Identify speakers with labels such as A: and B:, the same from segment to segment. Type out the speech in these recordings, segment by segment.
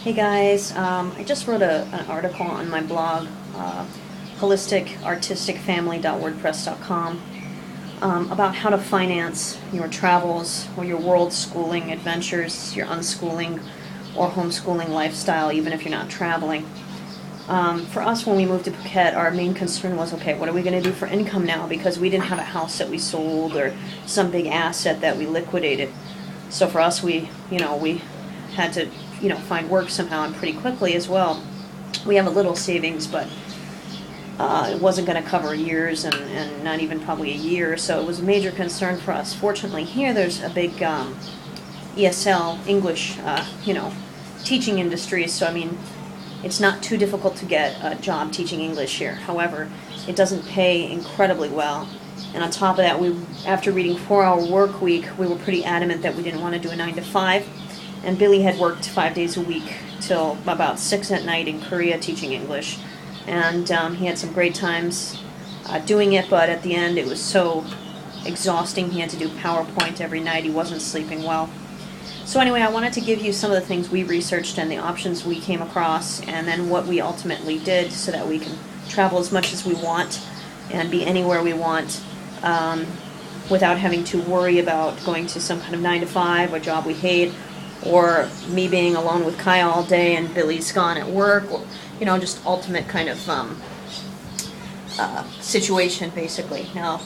A: Hey guys, I just wrote an article on my blog, holisticartisticfamily.wordpress.com, about how to finance your travels or your world schooling adventures, your unschooling or homeschooling lifestyle, even if you're not traveling. For us, when we moved to Phuket, our main concern was, okay, what are we going to do for income now? Because we didn't have a house that we sold or some big asset that we liquidated. So for us, we had to, find work somehow, and pretty quickly as well. We have a little savings, but it wasn't going to cover years and not even probably a year. So it was a major concern for us. Fortunately, here there's a big ESL, English, teaching industry. So, I mean, it's not too difficult to get a job teaching English here. However, it doesn't pay incredibly well. And on top of that, after reading 4-Hour Work Week, we were pretty adamant that we didn't want to do a 9 to 5. And Billy had worked 5 days a week till about 6 at night in Korea teaching English. And he had some great times doing it, but at the end it was so exhausting. He had to do PowerPoint every night. He wasn't sleeping well. So anyway, I wanted to give you some of the things we researched and the options we came across, and then what we ultimately did so that we can travel as much as we want and be anywhere we want without having to worry about going to some kind of 9 to 5, a job we hate, or me being alone with Kyle all day and Billy's gone at work, or just ultimate kind of situation, basically. Now,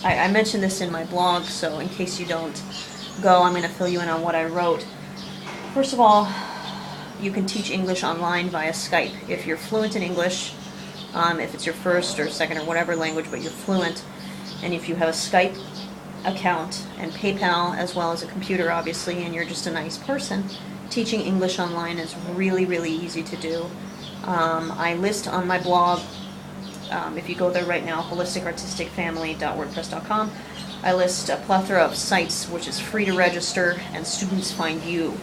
A: I mentioned this in my blog, so in case you don't go, I'm going to fill you in on what I wrote. First of all, you can teach English online via Skype. If you're fluent in English, if it's your first or second or whatever language, but you're fluent, and if you have a Skype account and PayPal as well as a computer, obviously, and you're just a nice person, teaching English online is really, really easy to do. I list on my blog, if you go there right now, holisticartisticfamily.wordpress.com, I list a plethora of sites which is free to register, and students find you.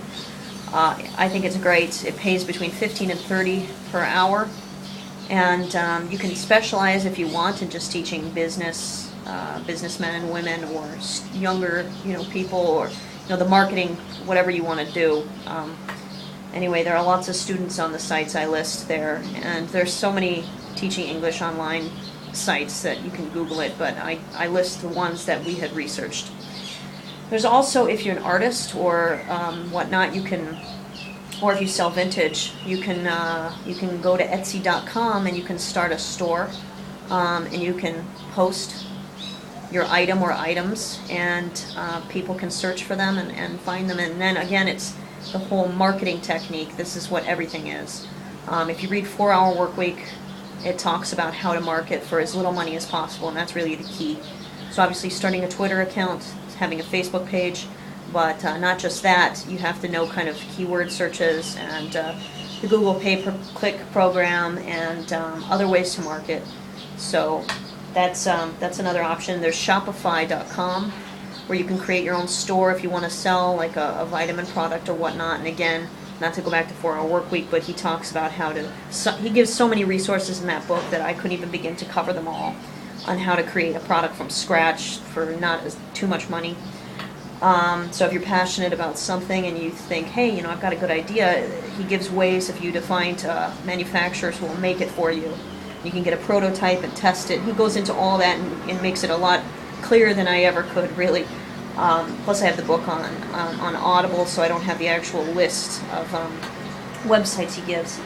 A: I think it's great. It pays between $15 and $30 per hour, and you can specialize if you want in just teaching businessmen and women, or younger people, or the marketing, whatever you want to do. Anyway, there are lots of students on the sites I list there, and there's so many teaching English online sites that you can Google it, but I list the ones that we had researched. There's also, if you're an artist or whatnot, you can, or if you sell vintage, you can go to Etsy.com and you can start a store, and you can post your item or items, and people can search for them and find them. And then again, it's the whole marketing technique. This is what everything is. If you read 4-Hour Work Week, it talks about how to market for as little money as possible, and that's really the key. So obviously starting a Twitter account, having a Facebook page, but not just that, you have to know kind of keyword searches and the Google pay-per-click program and other ways to market. So that's another option. There's Shopify.com, where you can create your own store if you want to sell like a vitamin product or whatnot. And again, not to go back to 4-Hour Work Week, but he talks about how to, he gives so many resources in that book that I couldn't even begin to cover them all, on how to create a product from scratch for not too much money. So if you're passionate about something and you think, hey, I've got a good idea, he gives ways of you to find manufacturers who will make it for you. You can get a prototype and test it. He goes into all that and makes it a lot clearer than I ever could, really. Plus I have the book on Audible, so I don't have the actual list of websites he gives.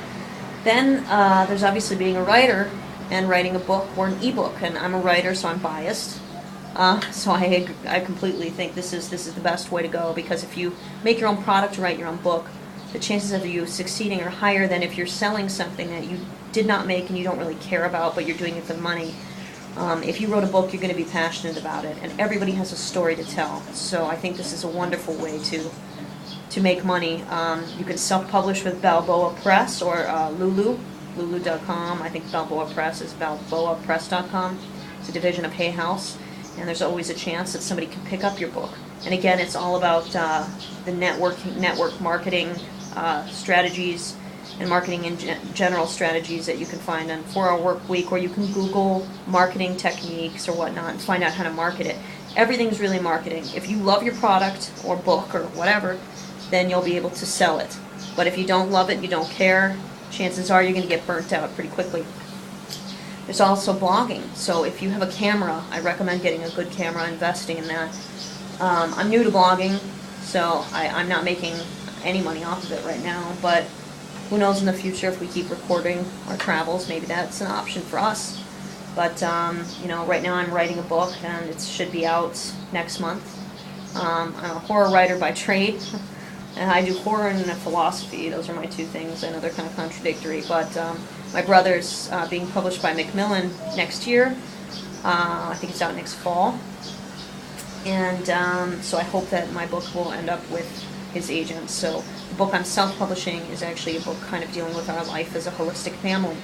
A: Then there's obviously being a writer and writing a book or an ebook, and I'm a writer, so I'm biased. So I completely think this is the best way to go, because if you make your own product or write your own book, the chances of you succeeding are higher than if you're selling something that you did not make and you don't really care about, but you're doing it for money. If you wrote a book, you're going to be passionate about it, and everybody has a story to tell. So I think this is a wonderful way to make money. You can self-publish with Balboa Press or Lulu.com. I think Balboa Press is balboapress.com. It's a division of Hay House, and there's always a chance that somebody can pick up your book. And again, it's all about the network marketing strategies and marketing in general strategies that you can find on 4-Hour Work Week, or you can Google marketing techniques or whatnot and find out how to market it. Everything's really marketing. If you love your product or book or whatever, then you'll be able to sell it. But if you don't love it, you don't care, chances are you're going to get burnt out pretty quickly. There's also blogging. So if you have a camera, I recommend getting a good camera, investing in that. I'm new to blogging, so I'm not making any money off of it right now, but who knows in the future if we keep recording our travels, maybe that's an option for us. But, right now I'm writing a book, and it should be out next month. I'm a horror writer by trade, and I do horror and philosophy. Those are my two things. I know they're kind of contradictory, but my brother's being published by Macmillan next year. I think it's out next fall. And so I hope that my book will end up with his agent. So the book I'm self-publishing is actually a book kind of dealing with our life as a holistic family.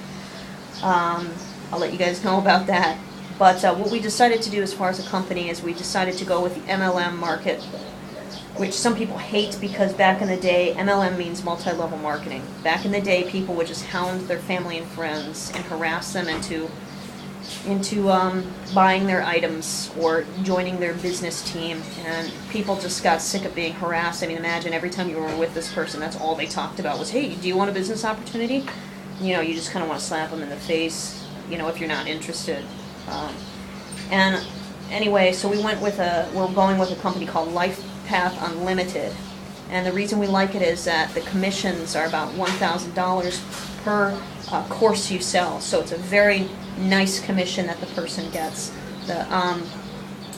A: I'll let you guys know about that. But what we decided to do as far as a company is we decided to go with the MLM market, which some people hate because back in the day, MLM means multi-level marketing. Back in the day, people would just hound their family and friends and harass them into buying their items or joining their business team, and people just got sick of being harassed. I mean, imagine every time you were with this person, that's all they talked about was, hey, do you want a business opportunity? You just kind of want to slap them in the face, if you're not interested. And anyway, so we're going with a company called LifePath Unlimited, and the reason we like it is that the commissions are about $1,000 per course you sell, so it's a very nice commission that the person gets. And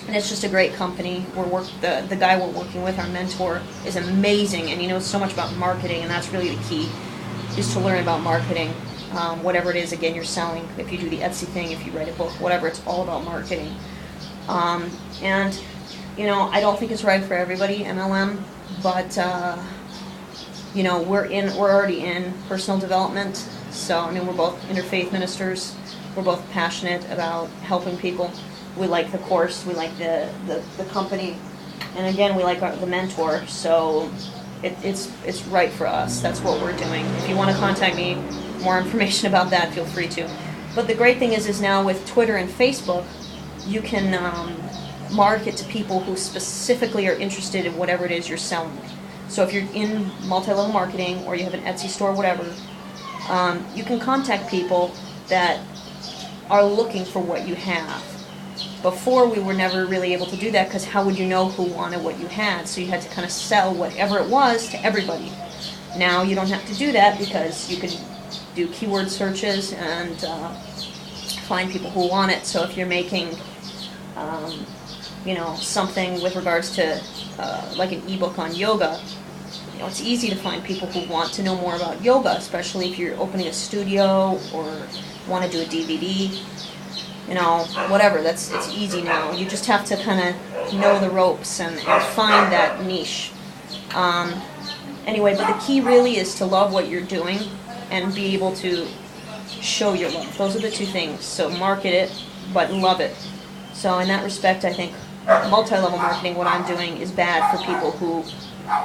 A: it's just a great company. The guy we're working with, our mentor, is amazing, and he knows so much about marketing, and that's really the key, is to learn about marketing. Whatever it is, again, you're selling. If you do the Etsy thing, if you write a book, whatever, it's all about marketing. And I don't think it's right for everybody, MLM, but we're already in personal development. So we're both interfaith ministers. We're both passionate about helping people. We like the course. We like the company, and again, we like the mentor. So it's right for us. That's what we're doing. If you want to contact me, more information about that, feel free to. But the great thing is now with Twitter and Facebook, you can market to people who specifically are interested in whatever it is you're selling. So if you're in multi-level marketing or you have an Etsy store, whatever, you can contact people that are looking for what you have. Before, we were never really able to do that because how would you know who wanted what you had? So you had to kind of sell whatever it was to everybody. Now you don't have to do that because you can do keyword searches and find people who want it. So if you're making, something with regards to like an ebook on yoga, it's easy to find people who want to know more about yoga, especially if you're opening a studio or want to do a DVD, whatever. It's easy now. You just have to kind of know the ropes and find that niche. Anyway, but the key really is to love what you're doing and be able to show your love. Those are the two things. So market it, but love it. So in that respect, I think multi-level marketing, what I'm doing, is bad for people who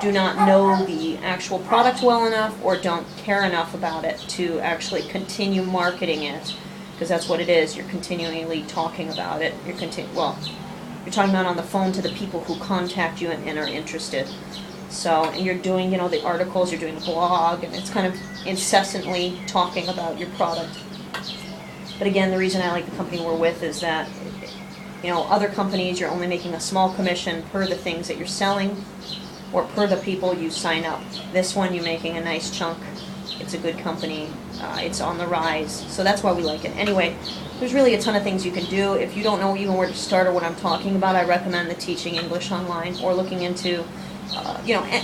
A: do not know the actual product well enough or don't care enough about it to actually continue marketing it, because that's what it is. You're continually talking about it. You're talking about on the phone to the people who contact you and are interested. So, and you're doing, the articles, you're doing the blog, and it's kind of incessantly talking about your product. But again, the reason I like the company we're with is that, other companies, you're only making a small commission per the things that you're selling or per the people you sign up. This one, you're making a nice chunk. It's a good company. It's on the rise. So that's why we like it. Anyway, there's really a ton of things you can do. If you don't know even where to start or what I'm talking about, I recommend the Teaching English Online or looking into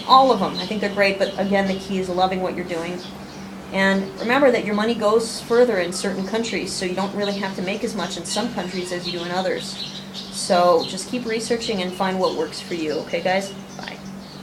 A: all of them. I think they're great, but again, the key is loving what you're doing. And remember that your money goes further in certain countries, so you don't really have to make as much in some countries as you do in others. So just keep researching and find what works for you, okay, guys?